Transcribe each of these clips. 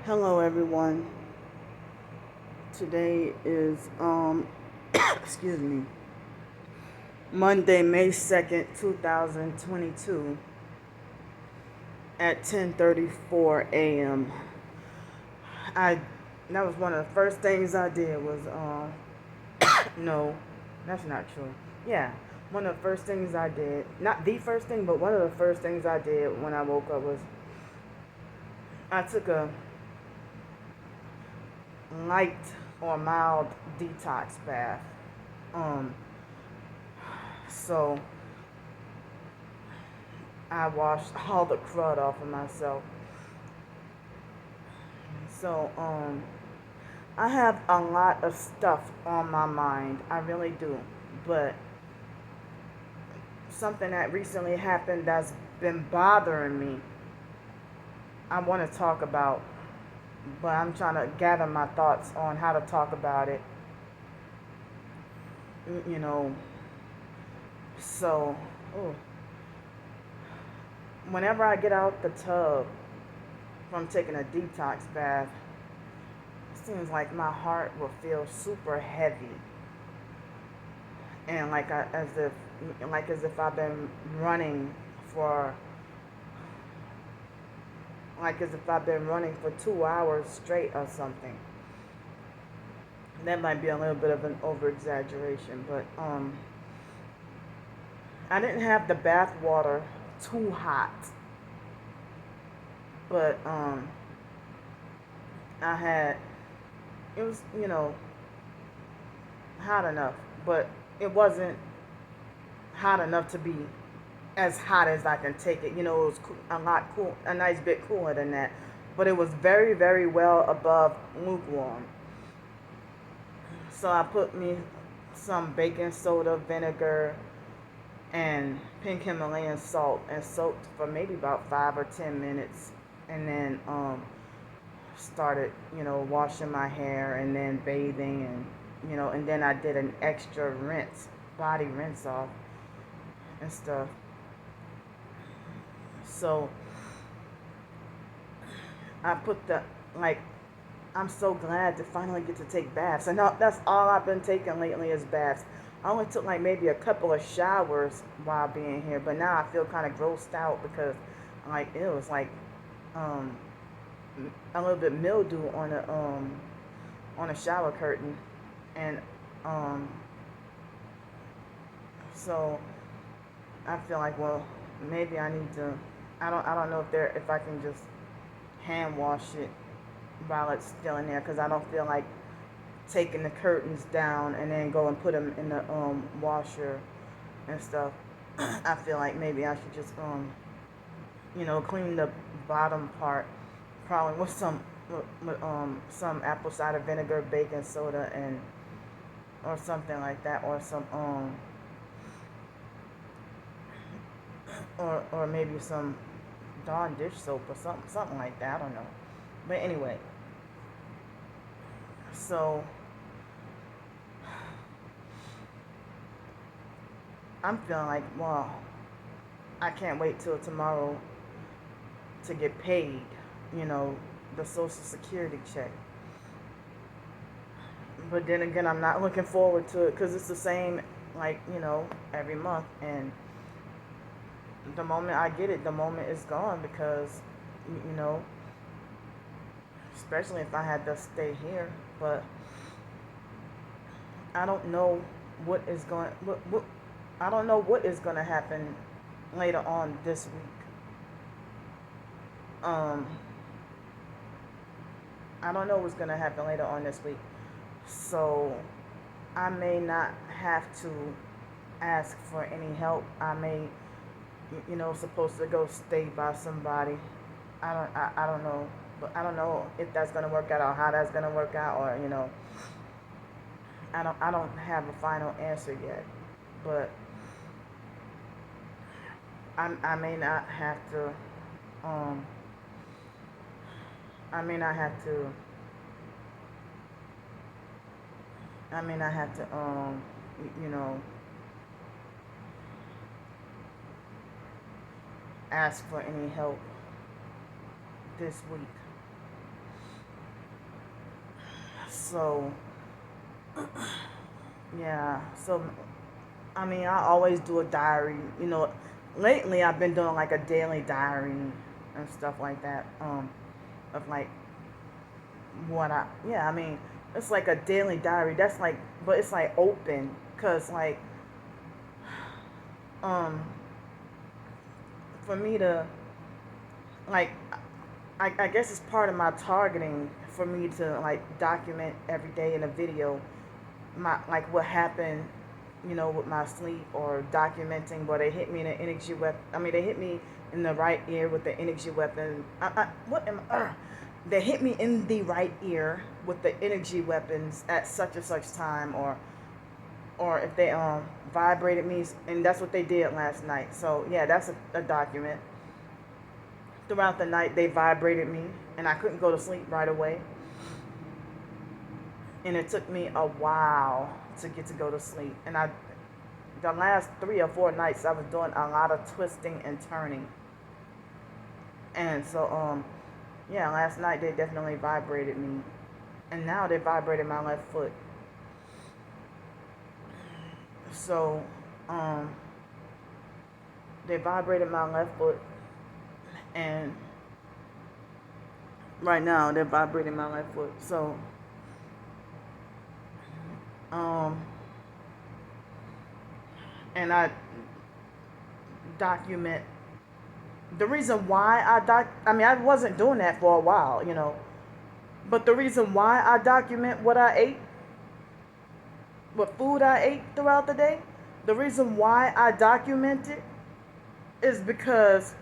Hello everyone. Today is excuse me, Monday, May 2nd, 2022 at 10:34 a.m. I That was one of the first things I did was no, that's not true. Yeah, one of the first things I did, not the first thing, but one of the first things I did when I woke up was I took a light or mild detox bath. Um so I washed all the crud off of myself. So, I have a lot of stuff on my mind. I really do. But something that recently happened that's been bothering me, I want to talk about. But I'm trying to gather my thoughts on how to talk about it. You know, so, oh, whenever I get out the tub from taking a detox bath, it seems like my heart will feel super heavy. And as if I've been running for as if I've been running for 2 hours straight or something. That might be a little bit of an over exaggeration, but I didn't have the bath water too hot, but I had it was hot enough, but it wasn't hot enough to be as hot as I can take it. It was a lot cool, a nice bit cooler than that, but it was very, very well above lukewarm. So I put me some baking soda, vinegar, and pink Himalayan salt and soaked for maybe about 5 or 10 minutes, and then started washing my hair and then bathing and then I did an extra body rinse off and stuff. So I put like, I'm so glad to finally get to take baths. And that's all I've been taking lately is baths. I only took like maybe a couple of showers while being here, but now I feel kind of grossed out because like it was like um, a little bit mildew on a shower curtain, and um, so I feel like, well, maybe I need to. I don't know if I can just hand wash it while it's still in there, because I don't feel like taking the curtains down and then go and put them in the washer and stuff. I feel like maybe I should just clean the bottom part, probably with some apple cider vinegar, baking soda, and or something like that, or some or maybe some Dawn dish soap or something like that. I don't know. But anyway, so I'm feeling like, well, I can't wait till tomorrow to get paid, the Social Security check. But then again, I'm not looking forward to it because it's the same, like, every month. And the moment I get it, the moment it's gone, because, you know, especially if I had to stay here. But I don't know what I don't know what is going to happen later on this week. Um, I don't know what's going to happen later on this week. So I may not have to ask for any help. I may, supposed to go stay by somebody. I don't know. But I don't know if that's going to work out or how that's going to work out, or, I don't have a final answer yet. But I may not have to, um, I may not have to, I may not have to, you know, ask for any help this week. So yeah, so I mean, I always do a diary. Lately I've been doing like a daily diary and stuff like that. Of like yeah, I mean, it's like a daily diary. That's like, but it's like open, cause like, um, for me to like, I guess it's part of my targeting for me to like document every day in a video my like what happened, with my sleep, or documenting where they hit me in an energy weapon. I mean, they hit me in the right ear with the energy weapon. What am I? They hit me in the right ear with the energy weapons at such and such time, or if they vibrated me, and that's what they did last night. So yeah, that's a document. Throughout the night, they vibrated me, and I couldn't go to sleep right away. And it took me a while to get to go to sleep. And the last 3 or 4 nights, I was doing a lot of twisting and turning. And so, yeah, last night they definitely vibrated me. And now they vibrated my left foot. So, they vibrated my left foot. And right now they're vibrating my left foot. So, and I document the reason why I mean, I wasn't doing that for a while, but the reason why I document what I ate, what food I ate throughout the day, the reason why I document it is because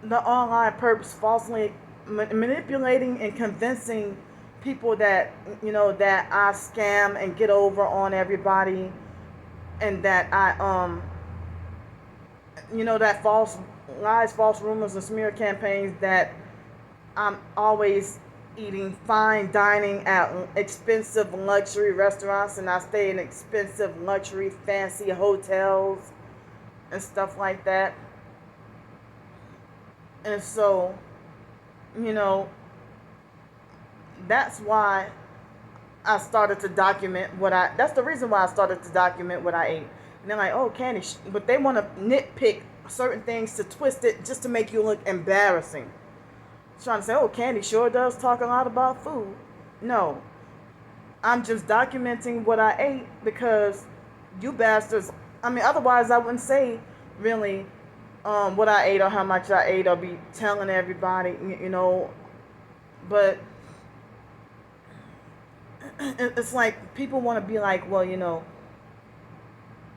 the online perps falsely manipulating and convincing people that, that I scam and get over on everybody, and that I that false lies, false rumors, and smear campaigns, that I'm always eating fine dining at expensive luxury restaurants, and I stay in expensive luxury fancy hotels and stuff like that. And so, that's why I started to document that's the reason why I started to document what I ate. And they're like, oh, Candy, but they want to nitpick certain things to twist it just to make you look embarrassing. Trying to say, oh, Candy sure does talk a lot about food. No, I'm just documenting what I ate, because you bastards, I mean, otherwise I wouldn't say really what I ate or how much I ate, or be telling everybody, but it's like people want to be like, well,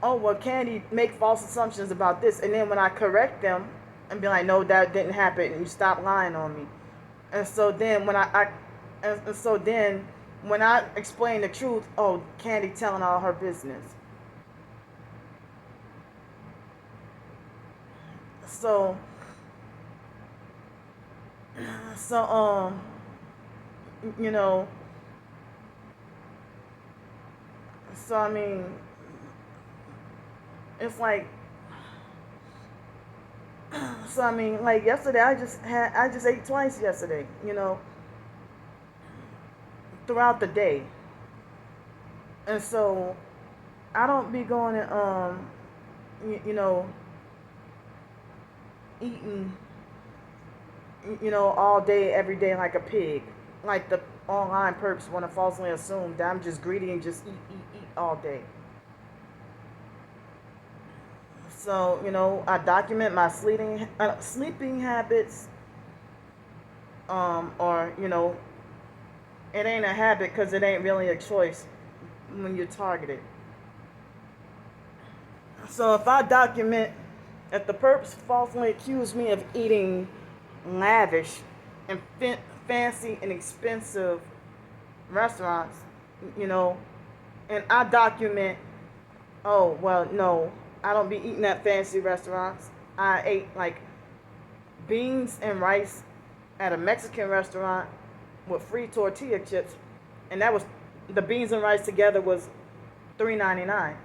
oh, well, Candy make false assumptions about this, and then when I correct them and be like, no, that didn't happen, and you stop lying on me. And so then when when I explain the truth, oh, Candy telling all her business. So you know so I mean, it's like, so I mean, like yesterday, I just ate twice yesterday, throughout the day. And so I don't be going and eating all day every day like a pig, like the online perps want to falsely assume that I'm just greedy and just eat all day. So I document my sleeping habits, or it ain't a habit because it ain't really a choice when you're targeted. So if I document, if the perps falsely accuse me of eating lavish and fancy and expensive restaurants, and I document, oh, well, no, I don't be eating at fancy restaurants. I ate like beans and rice at a Mexican restaurant with free tortilla chips, and that was, the beans and rice together was $3.99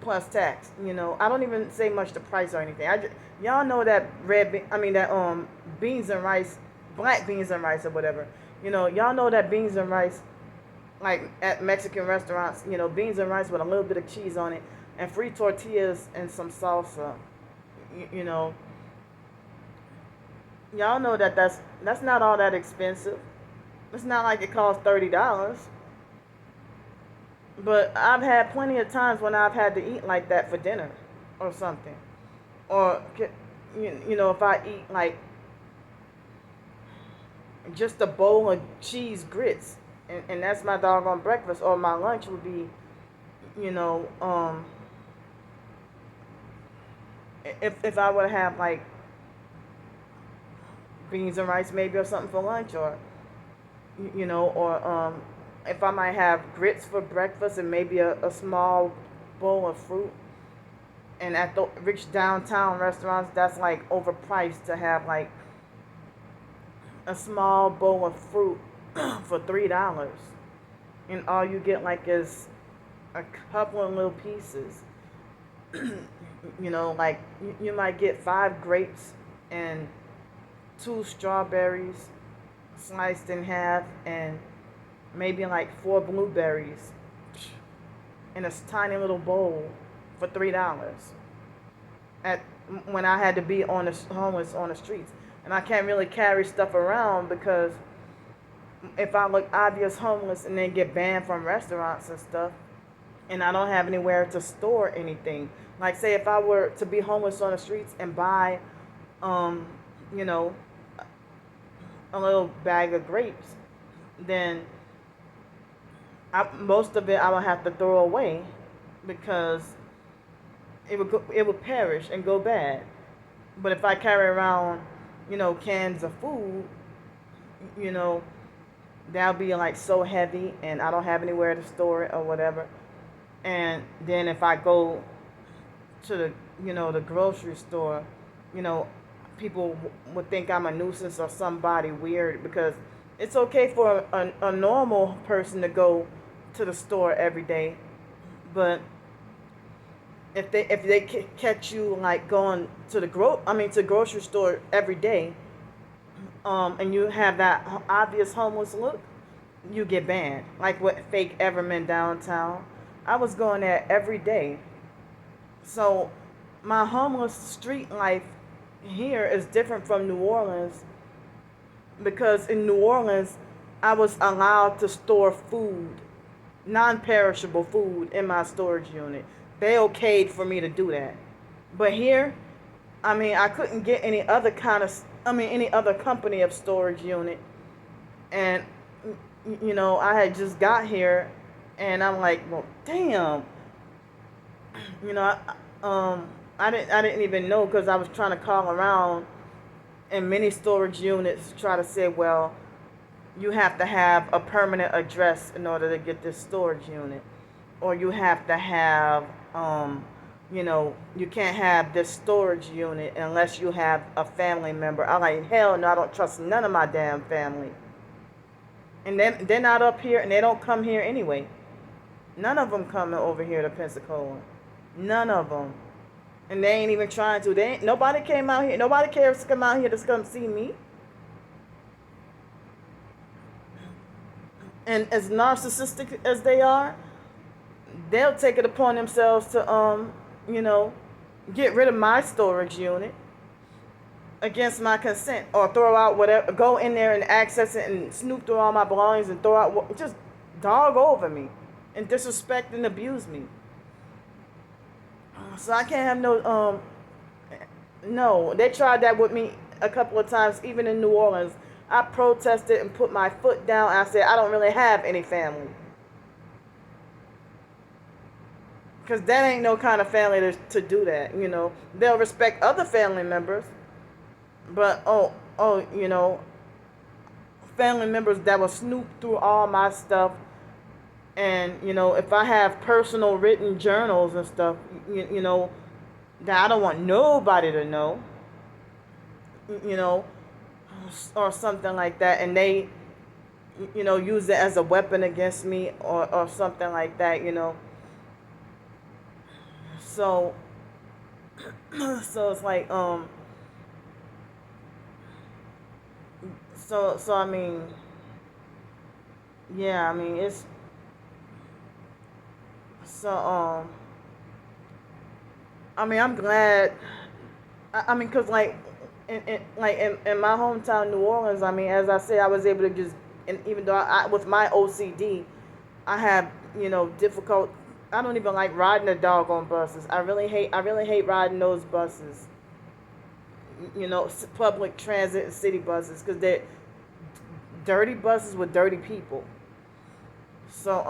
plus tax. I don't even say much the price or anything. Y'all know that beans and rice, black beans and rice or whatever, Y'all know that beans and rice, like at Mexican restaurants, beans and rice with a little bit of cheese on it, and free tortillas and some salsa. You, you know, y'all know that that's not all that expensive. It's not like it costs $30. But I've had plenty of times when I've had to eat like that for dinner or something. Or, if I eat like just a bowl of cheese grits, and that's my doggone breakfast, or my lunch would be, you know, if I would have like beans and rice maybe or something for lunch, or, if I might have grits for breakfast and maybe a small bowl of fruit. And at the rich downtown restaurants, that's like overpriced to have like a small bowl of fruit for $3, and all you get like is a couple of little pieces. Like you might get 5 grapes and 2 strawberries sliced in half, and maybe like 4 blueberries in a tiny little bowl for $3. At when I had to be homeless on the streets, and I can't really carry stuff around because if I look obvious homeless and then get banned from restaurants and stuff, and I don't have anywhere to store anything. Like say if I were to be homeless on the streets and buy, um, you know, a little bag of grapes, then most of it I would have to throw away because it would perish and go bad. But if I carry around, cans of food, you know, that'll be like so heavy, and I don't have anywhere to store it or whatever. And then if I go to the grocery store, you know, people would think I'm a nuisance or somebody weird because it's okay for a normal person to go to the store every day, but if they catch you like going to the grocery store every day, and you have that obvious homeless look, you get banned. Like with fake Everman downtown, I was going there every day. So my homeless street life here is different from New Orleans because in New Orleans I was allowed to store food, non-perishable food in my storage unit. They okayed for me to do that. But here, I couldn't get any other company of storage unit. And, I had just got here and I'm like, well, damn. You know, I didn't even know because I was trying to call around in many storage units to try to say, well, you have to have a permanent address in order to get this storage unit, or you have to have, you can't have this storage unit unless you have a family member. I'm like, hell no, I don't trust none of my damn family. And then they're not up here, and they don't come here anyway. None of them coming over here to Pensacola. None of them. And they ain't even trying to. Nobody came out here. Nobody cares to come out here to come see me. And as narcissistic as they are, they'll take it upon themselves to, get rid of my storage unit against my consent, or throw out whatever, go in there and access it and snoop through all my belongings and throw out, just dog over me and disrespect and abuse me. So I can't have no, they tried that with me a couple of times, even in New Orleans. I protested and put my foot down. I said, I don't really have any family. Because that ain't no kind of family to do that, They'll respect other family members. But, family members that will snoop through all my stuff. And, if I have personal written journals and stuff, that I don't want nobody to know, or something like that, and they, use it as a weapon against me, or something like that, So, so it's like, so I mean, yeah, I mean, it's so, I mean, I'm glad. I mean, cause like, in my hometown, New Orleans. I mean, as I say, I was able to just, and even though with my OCD, I have difficult. I don't even like riding the dog on buses. I really hate riding those buses. Public transit and city buses, because they're dirty buses with dirty people. So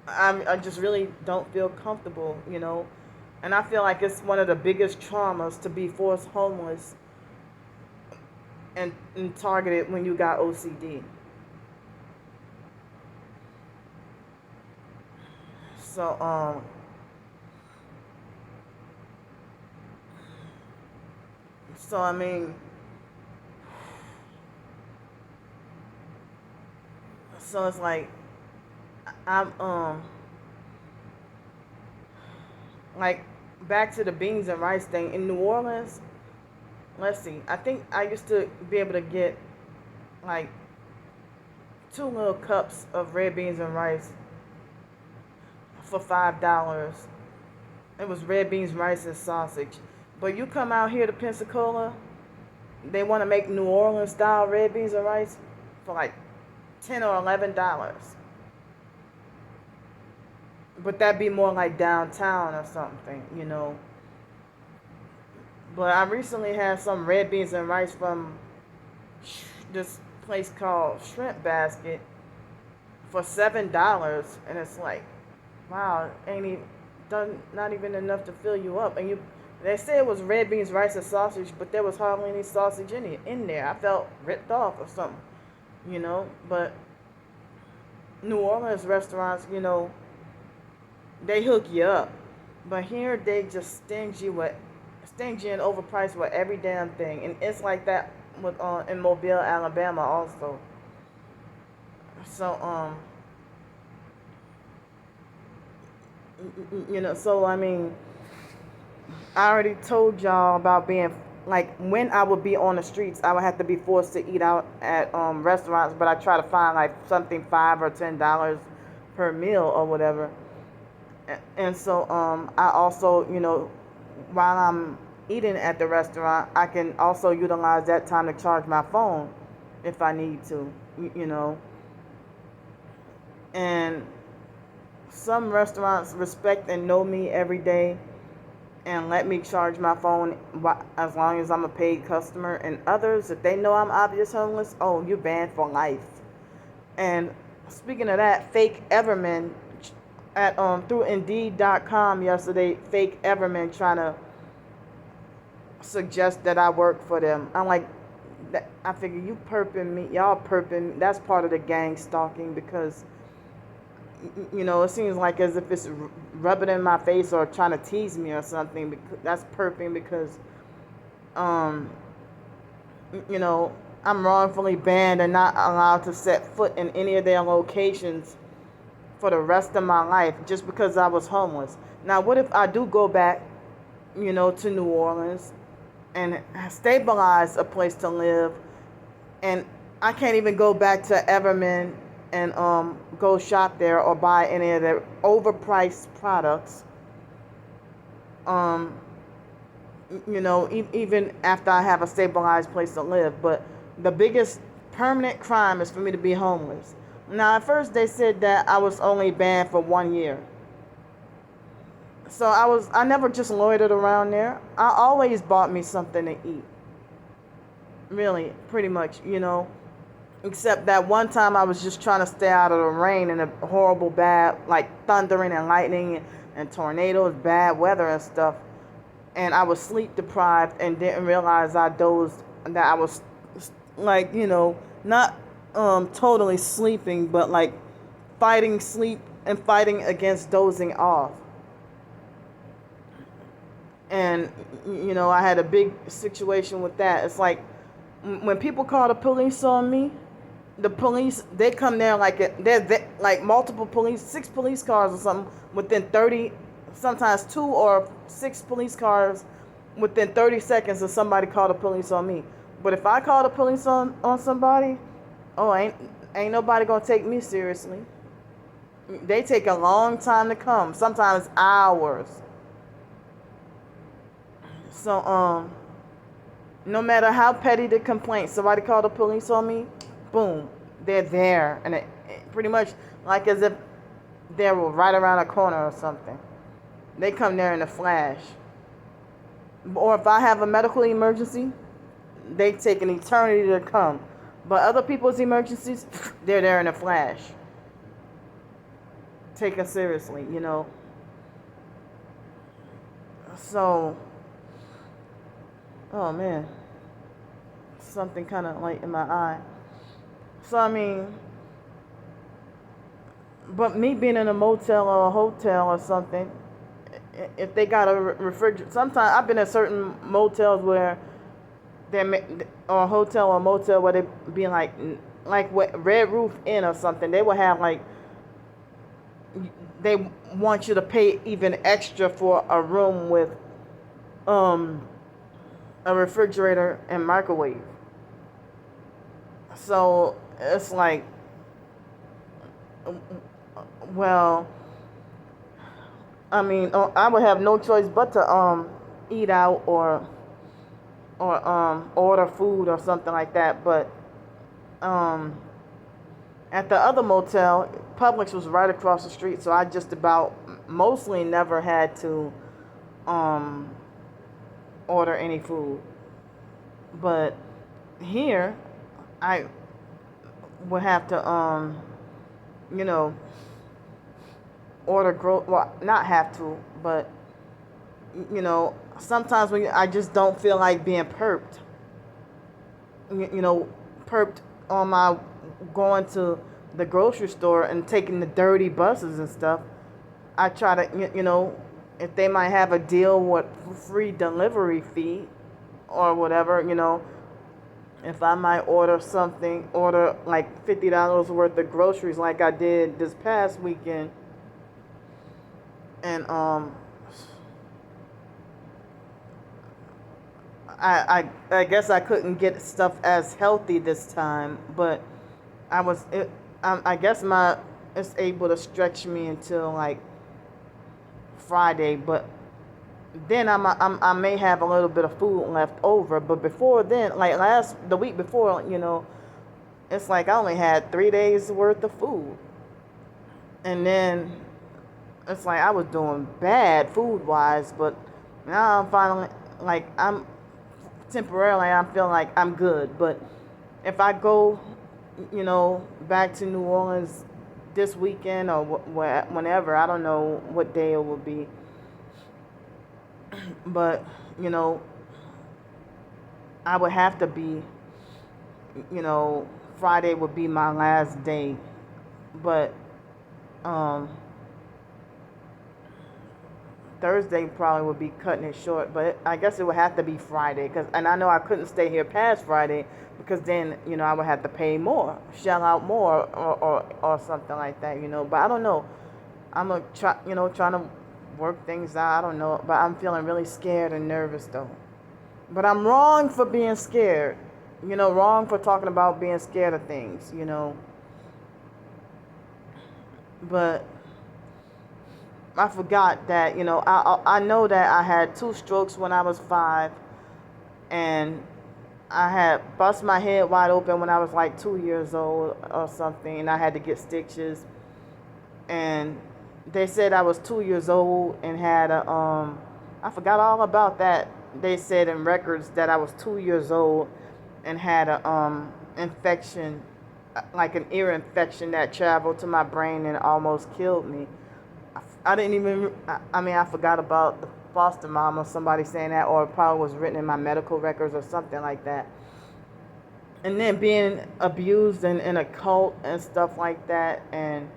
I just really don't feel comfortable. And I feel like it's one of the biggest traumas to be forced homeless and targeted when you got OCD. So I mean, so it's like I'm like back to the beans and rice thing in New Orleans. Let's see. I think I used to be able to get like two little cups of red beans and rice for $5. It was red beans, rice, and sausage. But you come out here to Pensacola, they want to make New Orleans style red beans and rice for like $10 or $11. But that'd be more like downtown or something. But I recently had some red beans and rice from this place called Shrimp Basket for $7, and it's like, wow, ain't even done, not even enough to fill you up. And they said it was red beans, rice, and sausage, but there was hardly any sausage in there. I felt ripped off or something. But New Orleans restaurants, they hook you up, but here they just stingy and overpriced with every damn thing, and it's like that with in Mobile, Alabama, also. So so I mean, I already told y'all about being like when I would be on the streets, I would have to be forced to eat out at restaurants, but I try to find like something $5 or $10 per meal or whatever. And so I also, while I'm eating at the restaurant, I can also utilize that time to charge my phone if I need to, and some restaurants respect and know me every day and let me charge my phone as long as I'm a paid customer. And others, if they know I'm obvious homeless, oh, you're banned for life. And speaking of that, fake Everman at through Indeed.com yesterday, fake Everman trying to suggest that I work for them. I'm like, I figure you perping me, y'all perping. That's part of the gang stalking, because it seems like as if it's rubbing in my face or trying to tease me or something. That's perping because, um, I'm wrongfully banned and not allowed to set foot in any of their locations for the rest of my life just because I was homeless. Now, what if I do go back, to New Orleans and stabilize a place to live, and I can't even go back to Everman and go shop there or buy any of their overpriced products. Um, even after I have a stabilized place to live. But the biggest permanent crime is for me to be homeless. Now, at first they said that I was only banned for 1 year. So I never just loitered around there. I always bought me something to eat. Really, pretty much. Except that one time I was just trying to stay out of the rain and the horrible bad, like thundering and lightning and tornadoes, bad weather and stuff. And I was sleep deprived and didn't realize I dozed, that I was like, not totally sleeping, but like fighting sleep and fighting against dozing off. And I had a big situation with that. It's like when people call the police on me, the police, they come there like they're like multiple police, 6 police cars or something within 30, sometimes 2 or 6 police cars within 30 seconds of somebody call the police on me. But if I call the police on somebody, Oh, ain't nobody gonna take me seriously. They take a long time to come, sometimes hours. So no matter how petty the complaint, somebody called the police on me, boom, they're there, and it pretty much like as if they were right around a corner or something. They come there in a flash. Or if I have a medical emergency, they take an eternity to come. But other people's emergencies, they're there in a flash. Taken seriously, you know. So, oh man, something kind of light in my eye. So I mean, but me being in a motel or a hotel or something, if they got a refrigerator, sometimes I've been in certain motels where or a hotel or motel where they be like what Red Roof Inn or something. They will have like they want you to pay even extra for a room with a refrigerator and microwave. So it's like, well, I mean, I would have no choice but to eat out or order food or something like that. But at the other motel, Publix was right across the street, so I just about mostly never had to order any food. But here, I would have to you know, order well, not have to, but you know, sometimes when I just don't feel like being perped, you know, perped on my going to the grocery store and taking the dirty buses and stuff. I try to, you know, if they might have a deal with free delivery fee or whatever, you know, if I might order like $50 worth of groceries like I did this past weekend. And I guess I couldn't get stuff as healthy this time, but I guess it's able to stretch me until like Friday, but then I may have a little bit of food left over. But before then, like the week before, you know, it's like I only had 3 days worth of food, and then it's like I was doing bad food wise. But now I'm finally like I'm feeling like I'm good. But if I go, you know, back to New Orleans this weekend or whenever, I don't know what day it will be. But, you know, I would have to be, you know, Friday would be my last day. But Thursday probably would be cutting it short. But I guess it would have to be Friday. And I know I couldn't stay here past Friday because then, you know, I would have to pay more, shell out more or something like that, you know. But I don't know. I'm going to try, you know, trying to work things out. I don't know, but I'm feeling really scared and nervous though. But I'm wrong for being scared, you know, wrong for talking about being scared of things, you know. But I forgot that, you know, I know that I had 2 strokes when I was 5, and I had bust my head wide open when I was like 2 years old or something, and I had to get stitches. And they said I was 2 years old and had I forgot all about that. They said in records that I was 2 years old and had a infection, like an ear infection that traveled to my brain and almost killed me. I didn't even, I mean, I forgot about the foster mom or somebody saying that, or it probably was written in my medical records or something like that. And then being abused in a cult and stuff like that, and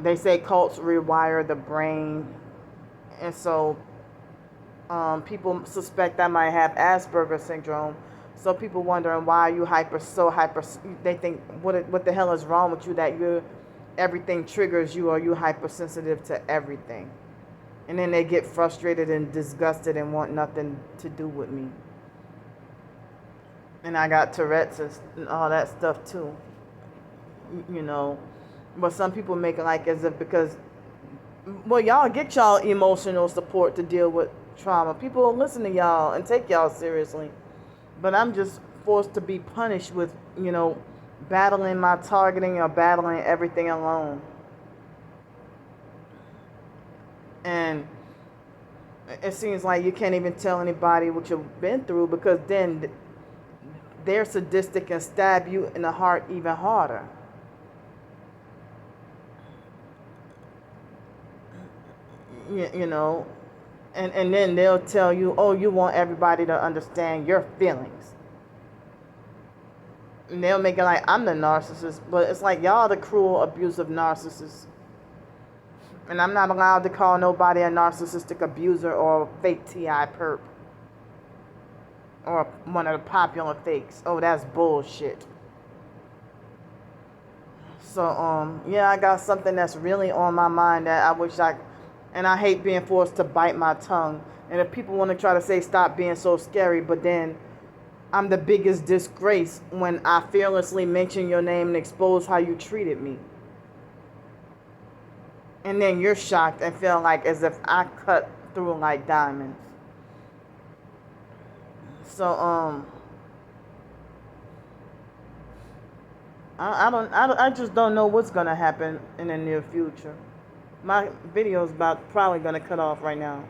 they say cults rewire the brain, and so people suspect I might have Asperger's syndrome. So people wondering why are you so hyper. They think what the hell is wrong with you that everything triggers you, or you hypersensitive to everything, and then they get frustrated and disgusted and want nothing to do with me. and I got Tourette's and all that stuff too. You know, but some people make it like as if because, well, y'all get y'all emotional support to deal with trauma. People will listen to y'all and take y'all seriously, but I'm just forced to be punished with, battling my targeting or battling everything alone. And it seems like you can't even tell anybody what you've been through because then they're sadistic and stab you in the heart even harder. You know, and then they'll tell you, oh, you want everybody to understand your feelings. And they'll make it like I'm the narcissist, but it's like y'all the cruel, abusive narcissists. And I'm not allowed to call nobody a narcissistic abuser or a fake TI perp. Or one of the popular fakes. Oh, that's bullshit. So, yeah, I got something that's really on my mind that I wish and I hate being forced to bite my tongue. And if people want to try to say stop being so scary, but then I'm the biggest disgrace when I fearlessly mention your name and expose how you treated me. And then you're shocked and feel like as if I cut through like diamonds. So, I just don't know what's gonna happen in the near future. My video's probably gonna cut off right now.